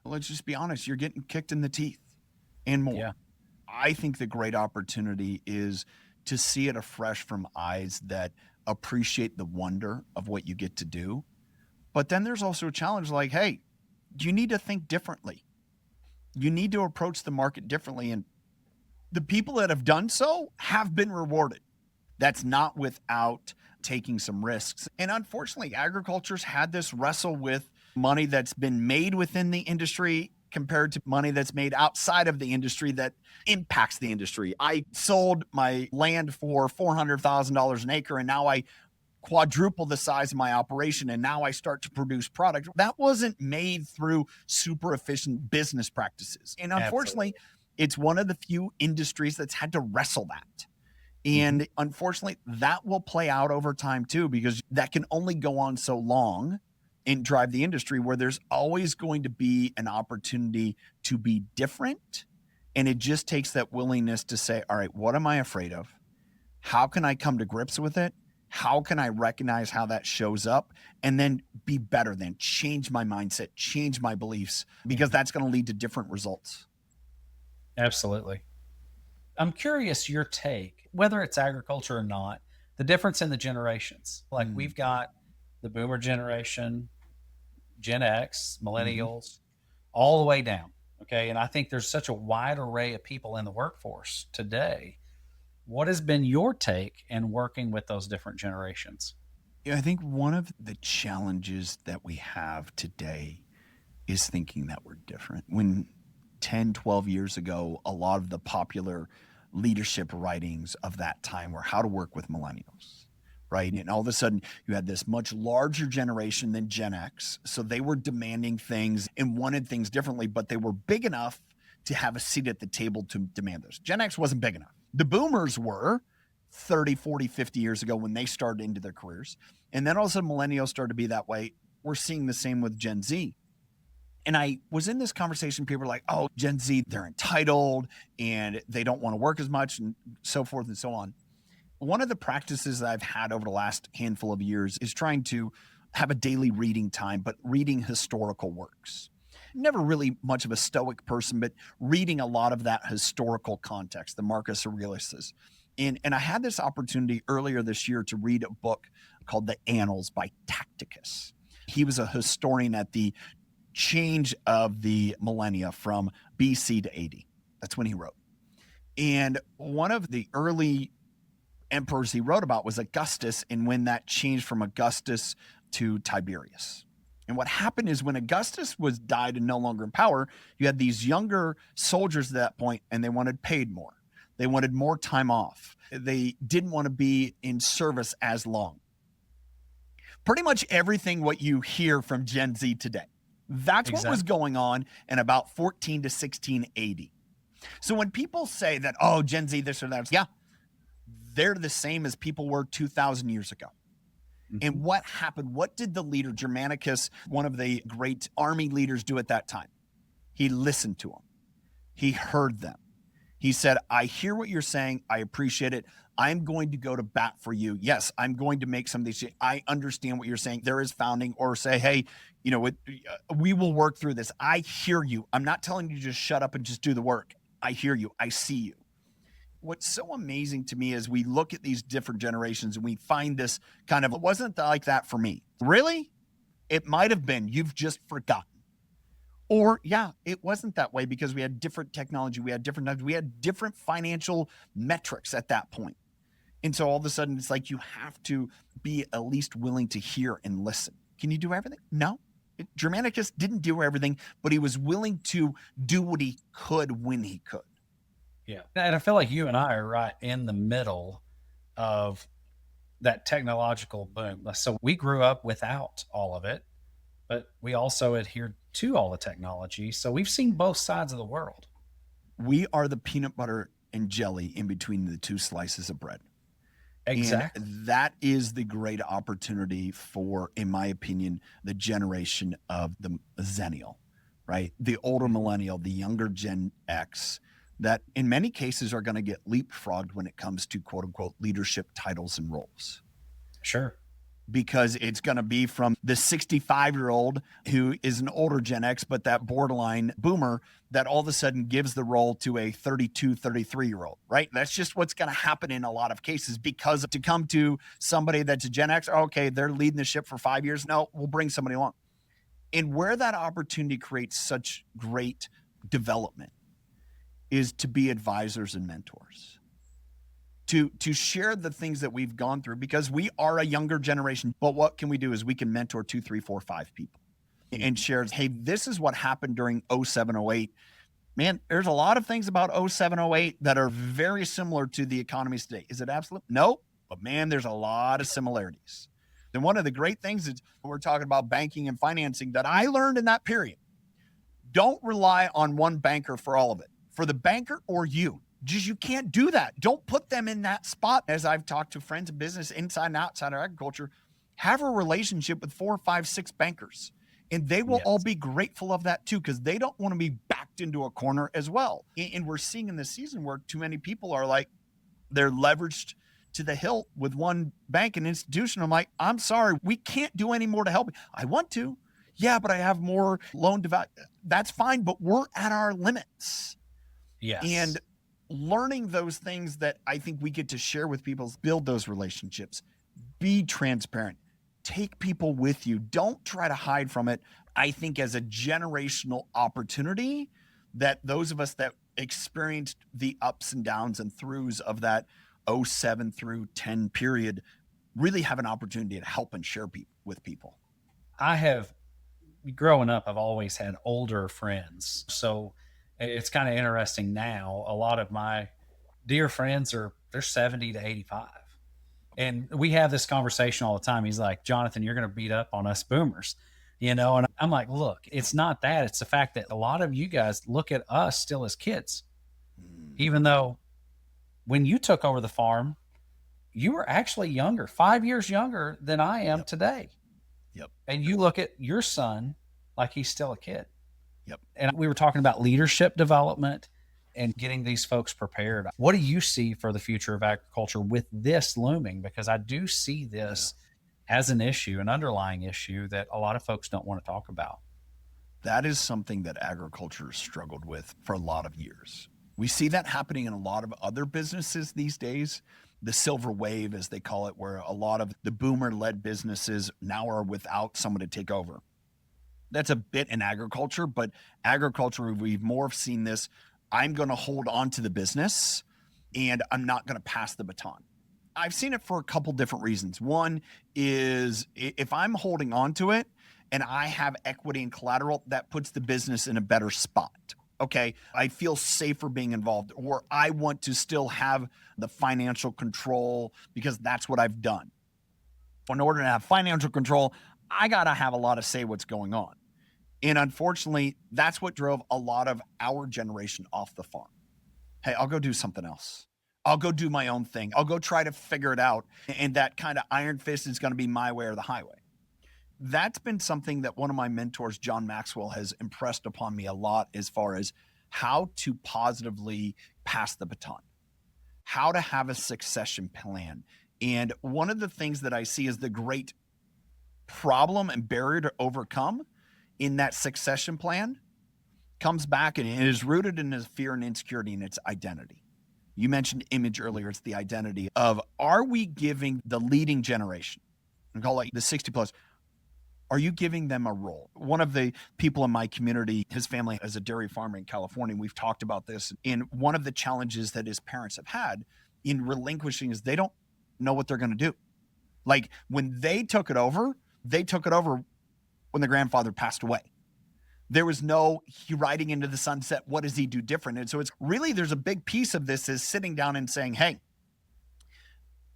let's just be honest, you're getting kicked in the teeth and more. Yeah. I think the great opportunity is to see it afresh from eyes that appreciate the wonder of what you get to do. But then there's also a challenge like, hey, you need to think differently. You need to approach the market differently. And the people that have done so have been rewarded. That's not without taking some risks. And unfortunately, agriculture's had this wrestle with money that's been made within the industry compared to money that's made outside of the industry that impacts the industry. I sold my land for $400,000 an acre, and now I quadruple the size of my operation, and now I start to produce product. That wasn't made through super efficient business practices. And unfortunately, it's one of the few industries that's had to wrestle that. And unfortunately, that will play out over time too, because that can only go on so long and drive the industry where there's always going to be an opportunity to be different. And it just takes that willingness to say, all right, what am I afraid of? How can I come to grips with it? How can I recognize how that shows up and then be better than change my mindset, change my beliefs, because Mhm. that's going to lead to different results. Absolutely. I'm curious your take, whether it's agriculture or not, the difference in the generations. Like Mm. we've got the boomer generation, Gen X, Hmm. millennials, all the way down. Okay. And I think there's such a wide array of people in the workforce today. What has been your take in working with those different generations? Yeah, I think one of the challenges that we have today is thinking that we're different. When 10, 12 years ago, a lot of the popular leadership writings of that time were how to work with millennials, right? And all of a sudden, you had this much larger generation than Gen X. So they were demanding things and wanted things differently, but they were big enough to have a seat at the table to demand those. Gen X wasn't big enough. The boomers were 30, 40, 50 years ago when they started into their careers. And then all of a sudden, millennials started to be that way. We're seeing the same with Gen Z. And I was in this conversation, people were like, oh, Gen Z, they're entitled and they don't want to work as much and so forth and so on. One of the practices that I've had over the last handful of years is trying to have a daily reading time, but reading historical works. Never really much of a stoic person, but reading a lot of that historical context, the Marcus Aurelius's. And I had this opportunity earlier this year to read a book called The Annals by Tacitus. He was a historian at the change of the millennia from BC to AD. That's when he wrote. And one of the early emperors he wrote about was Augustus, and when that changed from Augustus to Tiberius. And what happened is when Augustus was died and no longer in power, you had these younger soldiers at that point, and they wanted paid more. They wanted more time off. They didn't want to be in service as long. Pretty much everything what you hear from Gen Z today. That's what was Exactly. going on in about 14 to 16 AD. So when people say that, oh, Gen Z, this or that, yeah, they're the same as people were 2,000 years ago. And Hmm. what happened? What did the leader, Germanicus, one of the great army leaders, do at that time? He listened to them, he heard them. He said, I hear what you're saying. I appreciate it. I'm going to go to bat for you. Yes, I'm going to make some of these. I understand what you're saying. There is founding, or say, hey, we will work through this. I hear you. I'm not telling you to just shut up and just do the work. I hear you. I see you. What's so amazing to me is we look at these different generations and we find this kind of, it wasn't like that for me. Really? It might have been. You've just forgotten. Or, yeah, it wasn't that way because we had different technology, we had different financial metrics at that point. And so all of a sudden, it's like you have to be at least willing to hear and listen. Can you do everything? No. Germanicus didn't do everything, but he was willing to do what he could when he could. Yeah. And I feel like you and I are right in the middle of that technological boom. So we grew up without all of it, but we also adhered to all the technology. So we've seen both sides of the world. We are the peanut butter and jelly in between the two slices of bread. And Exactly. that is the great opportunity for, in my opinion, the generation of the Zennial, right? The older Mhm. millennial, the younger Gen X, that in many cases are going to get leapfrogged when it comes to quote unquote leadership titles and roles, Sure. because it's going to be from the 65-year-old who is an older Gen X, but that borderline boomer that all of a sudden gives the role to a 32, 33-year-old, right? That's just what's going to happen in a lot of cases, because to come to somebody that's a Gen X, okay, they're leading the ship for 5 years. No, we'll bring somebody along. And where that opportunity creates such great development is to be advisors and mentors, to share the things that we've gone through, because we are a younger generation. But what can we do is we can mentor 2, 3, 4, 5 people and Mhm. share, hey, this is what happened during 07, 08. Man, there's a lot of things about 07, 08 that are very similar to the economies today. Is it absolute? No, but man, there's a lot of similarities. And one of the great things is we're talking about banking and financing that I learned in that period. Don't rely on one banker for all of it. For the banker or you, just you can't do that. Don't put them in that spot. As I've talked to friends of business inside and outside of agriculture, have a relationship with 4, 5, 6 bankers, and they will all Yes. be grateful of that too, because they don't want to be backed into a corner as well. And we're seeing in this season where too many people are like, they're leveraged to the hilt with one bank and institution. I'm like, I'm sorry, we can't do any more to help you. I want to. Yeah, but I have more loan to value. That's fine, but we're at our limits. Yes. And learning those things that I think we get to share with people, build those relationships, be transparent, take people with you. Don't try to hide from it. I think as a generational opportunity that those of us that experienced the ups and downs and throughs of that '07 through 10 period really have an opportunity to help and share with people. I have, growing up, I've always had older friends. So it's kind of interesting now. A lot of my dear friends they're 70 to 85. And we have this conversation all the time. He's like, Jonathan, you're going to beat up on us boomers, And I'm like, look, it's not that. It's the fact that a lot of you guys look at us still as kids, even though when you took over the farm, you were actually younger, 5 years younger than I am today. Yep. And you look at your son like he's still a kid. Yep. And we were talking about leadership development and getting these folks prepared. What do you see for the future of agriculture with this looming? Because I do see this as an issue, an underlying issue that a lot of folks don't want to talk about. That is something that agriculture has struggled with for a lot of years. We see that happening in a lot of other businesses these days. The silver wave, as they call it, where a lot of the boomer-led businesses now are without someone to take over. That's a bit in agriculture, but agriculture, we've more seen this. I'm going to hold on to the business and I'm not going to pass the baton. I've seen it for a couple different reasons. One is if I'm holding on to it and I have equity and collateral, that puts the business in a better spot. Okay, I feel safer being involved, or I want to still have the financial control because that's what I've done. In order to have financial control, I got to have a lot of say what's going on. And unfortunately, that's what drove a lot of our generation off the farm. Hey, I'll go do something else. I'll go do my own thing. I'll go try to figure it out. And that kind of iron fist is going to be my way or the highway. That's been something that one of my mentors, John Maxwell, has impressed upon me a lot as far as how to positively pass the baton, how to have a succession plan. And one of the things that I see as the great problem and barrier to overcome in that succession plan comes back and it is rooted in his fear and insecurity and its identity. You mentioned image earlier. It's the identity of, are we giving the leading generation, and call it the 60 plus, are you giving them a role? One of the people in my community, his family has a dairy farm in California. We've talked about this. And one of the challenges that his parents have had in relinquishing is they don't know what they're going to do. Like when they took it over when the grandfather passed away. There was no riding into the sunset. What does he do different? And so it's really, there's a big piece of this is sitting down and saying, hey,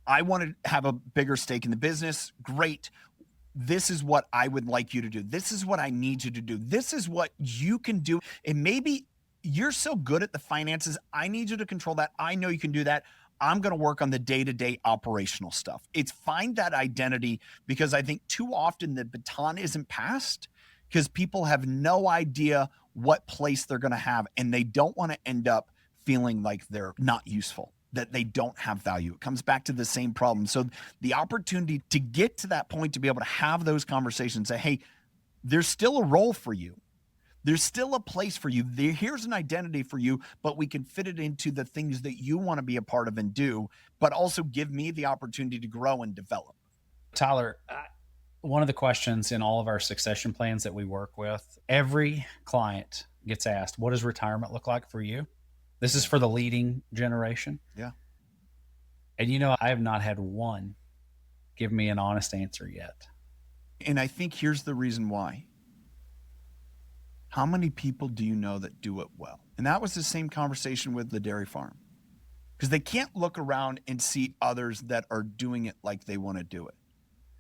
I want to have a bigger stake in the business. Great. This is what I would like you to do. This is what I need you to do. This is what you can do. And maybe you're so good at the finances. I need you to control that. I know you can do that. I'm going to work on the day-to-day operational stuff. It's find that identity, because I think too often the baton isn't passed because people have no idea what place they're going to have, and they don't want to end up feeling like they're not useful, that they don't have value. It comes back to the same problem. So the opportunity to get to that point, to be able to have those conversations, say, hey, there's still a role for you. There's still a place for you. Here's an identity for you, but we can fit it into the things that you want to be a part of and do, but also give me the opportunity to grow and develop. Tyler, one of the questions in all of our succession plans that we work with, every client gets asked, what does retirement look like for you? This is for the leading generation. Yeah. And I have not had one give me an honest answer yet. And I think here's the reason why. How many people do you know that do it well? And that was the same conversation with the dairy farm, because they can't look around and see others that are doing it like they want to do it.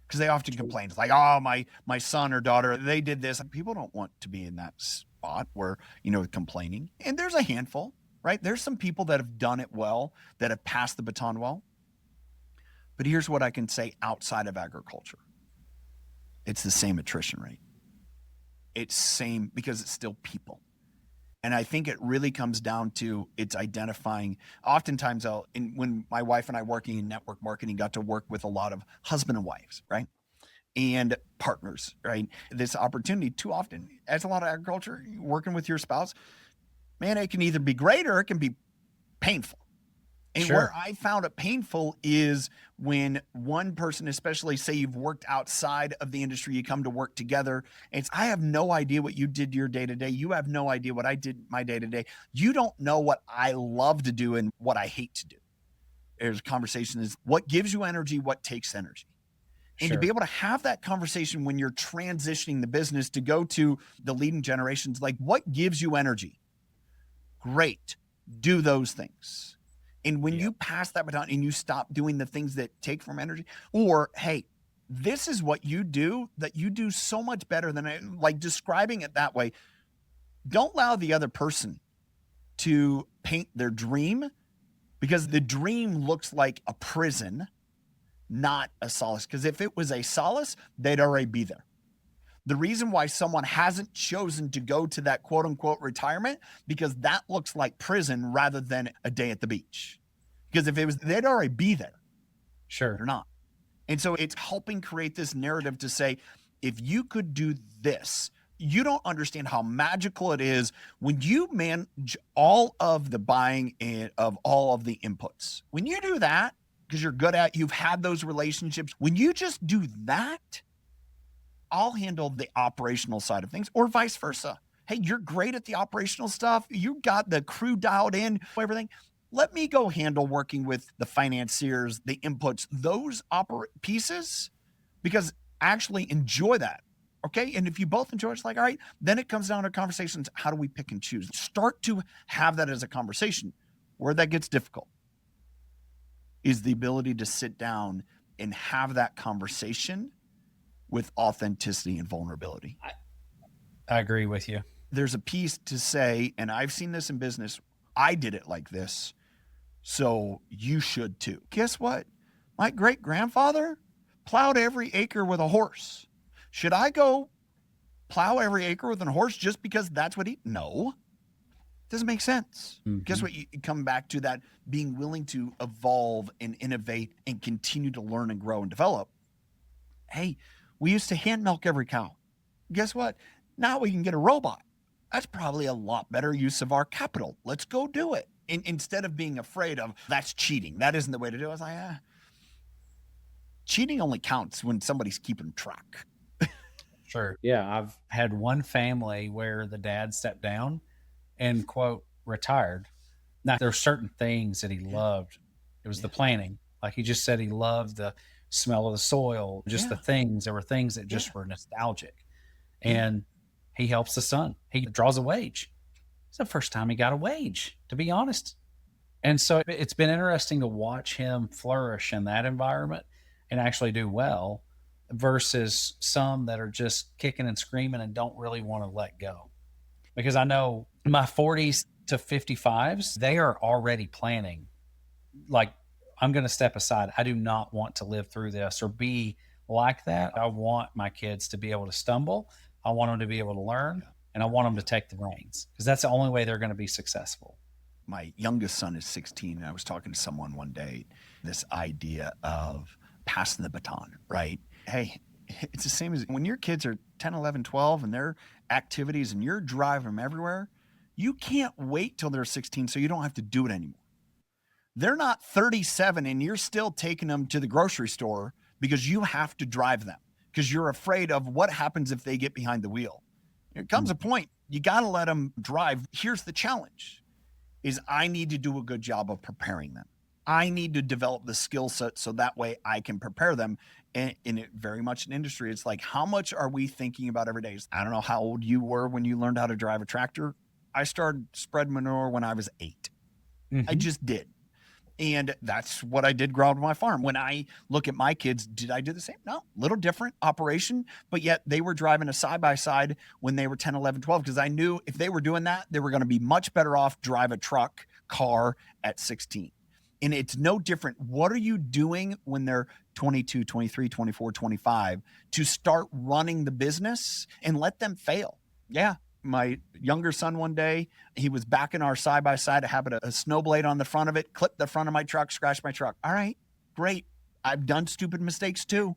Because they often complain. It's like, oh, my son or daughter, they did this. People don't want to be in that spot where, complaining. And there's a handful, right? There's some people that have done it well, that have passed the baton well. But here's what I can say outside of agriculture. It's the same attrition rate. It's same because it's still people. And I think it really comes down to it's identifying. Oftentimes, when my wife and I working in network marketing, got to work with a lot of husband and wives, right? And partners, right? This opportunity too often, as a lot of agriculture, working with your spouse, man, it can either be great or it can be painful. And where Sure. I found it painful is when one person, especially say you've worked outside of the industry, you come to work together. I have no idea what you did your day to day. You have no idea what I did my day to day. You don't know what I love to do and what I hate to do. There's a conversation is what gives you energy, what takes energy. And to be Sure. able to have that conversation when you're transitioning the business to go to the leading generations, like what gives you energy? Great. Do those things. And when Yep. you pass that baton and you stop doing the things that take from energy, or hey, this is what you do that you do so much better than I like describing it that way. Don't allow the other person to paint their dream because the dream looks like a prison, not a solace. Because if it was a solace, they'd already be there. The reason why someone hasn't chosen to go to that quote unquote retirement, because that looks like prison rather than a day at the beach. Because if it was, they'd already be there. They're Sure. not. And so it's helping create this narrative to say, if you could do this, you don't understand how magical it is when you manage all of the buying and of all of the inputs. When you do that, because you're good at, you've had those relationships. When you just do that, I'll handle the operational side of things, or vice versa. Hey, you're great at the operational stuff. You got the crew dialed in, everything. Let me go handle working with the financiers, the inputs, those pieces, because I actually enjoy that. Okay. And if you both enjoy it, it's like, all right, then it comes down to conversations. How do we pick and choose? Start to have that as a conversation. Where that gets difficult is the ability to sit down and have that conversation with authenticity and vulnerability. I agree with you. There's a piece to say, and I've seen this in business, I did it like this, so you should too. Guess what? My great grandfather plowed every acre with a horse. Should I go plow every acre with a horse just because that's what he? No, doesn't make sense. Guess Mhm. what? You come back to that being willing to evolve and innovate and continue to learn and grow and develop. Hey, we used to hand milk every cow. Guess what? Now we can get a robot. That's probably a lot better use of our capital. Let's go do it. Instead of being afraid of that's cheating. That isn't the way to do it. I was like, cheating only counts when somebody's keeping track. Sure. Yeah. I've had one family where the dad stepped down and, quote, retired. Now, there are certain things that he Yeah. loved. It was Yeah. the planting. Like he just said, he loved the smell of the soil, just the Yeah. things. There were things that Yeah. just were nostalgic. Yeah. And he helps the son. He draws a wage. It's the first time he got a wage, to be honest. And so it's been interesting to watch him flourish in that environment and actually do well versus some that are just kicking and screaming and don't really want to let go. Because I know my 40s to 55s, they are already planning, like, I'm going to step aside. I do not want to live through this or be like that. I want my kids to be able to stumble. I want them to be able to learn, Yeah. and I want them Yeah. to take the reins because that's the only way they're going to be successful. My youngest son is 16, and I was talking to someone one day, this idea of passing the baton, right? Hey, it's the same as when your kids are 10, 11, 12, and their activities and you're driving them everywhere. You can't wait till they're 16 so you don't have to do it anymore. They're not 37 and you're still taking them to the grocery store because you have to drive them because you're afraid of what happens if they get behind the wheel. There comes a point you got to let them drive. Here's the challenge is I need to do a good job of preparing them. I need to develop the skill set so that way I can prepare them. And in it very much an industry, it's like, how much are we thinking about every day? I don't know how old you were when you learned how to drive a tractor. I started spread manure when I was 8. I Mhm. just did. And that's what I did growing up on my farm. When I look at my kids, did I do the same? No, little different operation, but yet they were driving a side by side when they were 10, 11, 12, because I knew if they were doing that, they were going to be much better off drive a truck, car at 16. And it's no different. What are you doing when they're 22, 23, 24, 25 to start running the business and let them fail? Yeah. my younger son one day, he was backing our side by side. I had a snow blade on the front of it, clipped the front of my truck, scratched my truck. All right, great. I've done stupid mistakes too.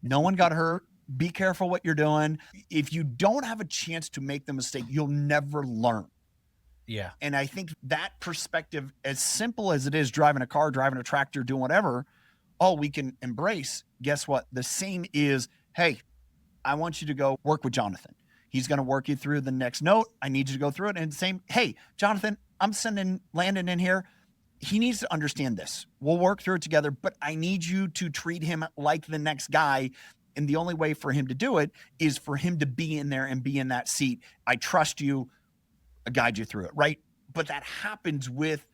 No one got hurt. Be careful what you're doing. If you don't have a chance to make the mistake, you'll never learn. Yeah. And I think that perspective, as simple as it is driving a car, driving a tractor, doing whatever, we can embrace. Guess what? The same is, hey, I want you to go work with Jonathan. He's going to work you through the next note. I need you to go through it. And same, hey, Jonathan, I'm sending Landon in here. He needs to understand this. We'll work through it together, but I need you to treat him like the next guy. And the only way for him to do it is for him to be in there and be in that seat. I trust you. I guide you through it, right? But that happens with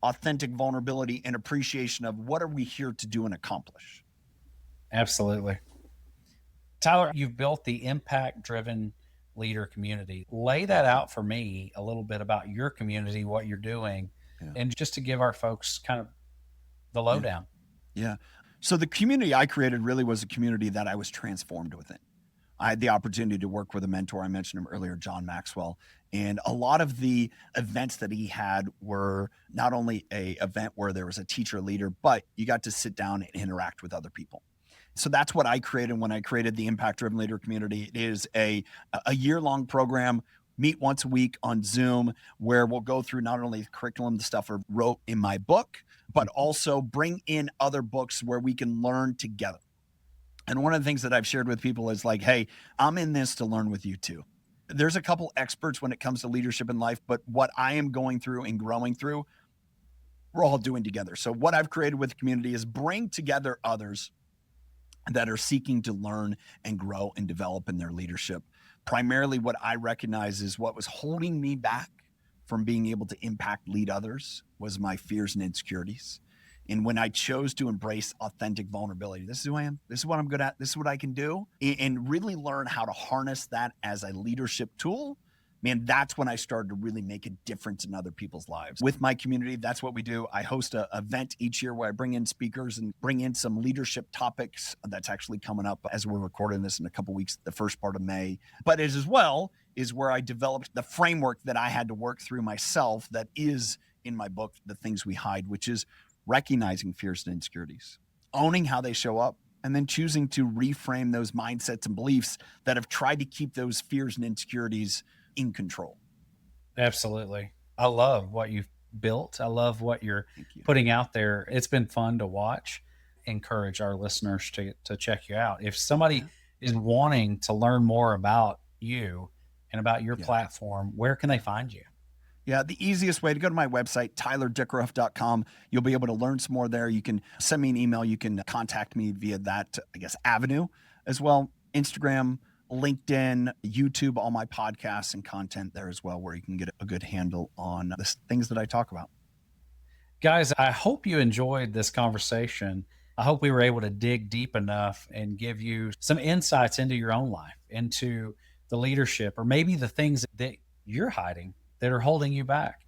authentic vulnerability and appreciation of what are we here to do and accomplish. Absolutely. Tyler, you've built the impact-driven leader community. Lay that out for me a little bit about your community, what you're doing, and just to give our folks kind of the lowdown. Yeah. So the community I created really was a community that I was transformed within. I had the opportunity to work with a mentor. I mentioned him earlier, John Maxwell. And a lot of the events that he had were not only a event where there was a teacher leader, but you got to sit down and interact with other people. So that's what I created when I created the Impact Driven Leader Community. It is a year-long program, meet once a week on Zoom, where we'll go through not only the curriculum, the stuff I wrote in my book, but also bring in other books where we can learn together. And one of the things that I've shared with people is like, hey, I'm in this to learn with you too. There's a couple experts when it comes to leadership in life, but what I am going through and growing through, we're all doing together. So what I've created with the community is bring together others that are seeking to learn and grow and develop in their leadership. Primarily what I recognize is what was holding me back from being able to impact, lead others was my fears and insecurities. And when I chose to embrace authentic vulnerability, this is who I am, this is what I'm good at, this is what I can do, and really learn how to harness that as a leadership tool, man, that's when I started to really make a difference in other people's lives. With my community, that's what we do. I host an event each year where I bring in speakers and bring in some leadership topics. That's actually coming up as we're recording this in a couple weeks, the first part of May. But it as well is where I developed the framework that I had to work through myself that is in my book, The Things We Hide, which is recognizing fears and insecurities, owning how they show up, and then choosing to reframe those mindsets and beliefs that have tried to keep those fears and insecurities in control. Absolutely. I love what you've built. I love what you're putting out there. It's been fun to watch. Encourage our listeners to check you out. If somebody is wanting to learn more about you and about your platform, where can they find you? Yeah, the easiest way to go to my website, tylerdickerhoof.com. You'll be able to learn some more there. You can send me an email. You can contact me via that, avenue as well. Instagram, LinkedIn, YouTube, all my podcasts and content there as well, where you can get a good handle on the things that I talk about. Guys, I hope you enjoyed this conversation. I hope we were able to dig deep enough and give you some insights into your own life, into the leadership, or maybe the things that you're hiding that are holding you back.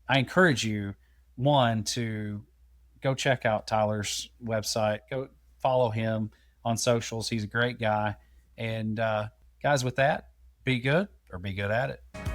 I encourage you, one, to go check out Tyler's website, go follow him on socials. He's a great guy. And guys, with that, be good or be good at it.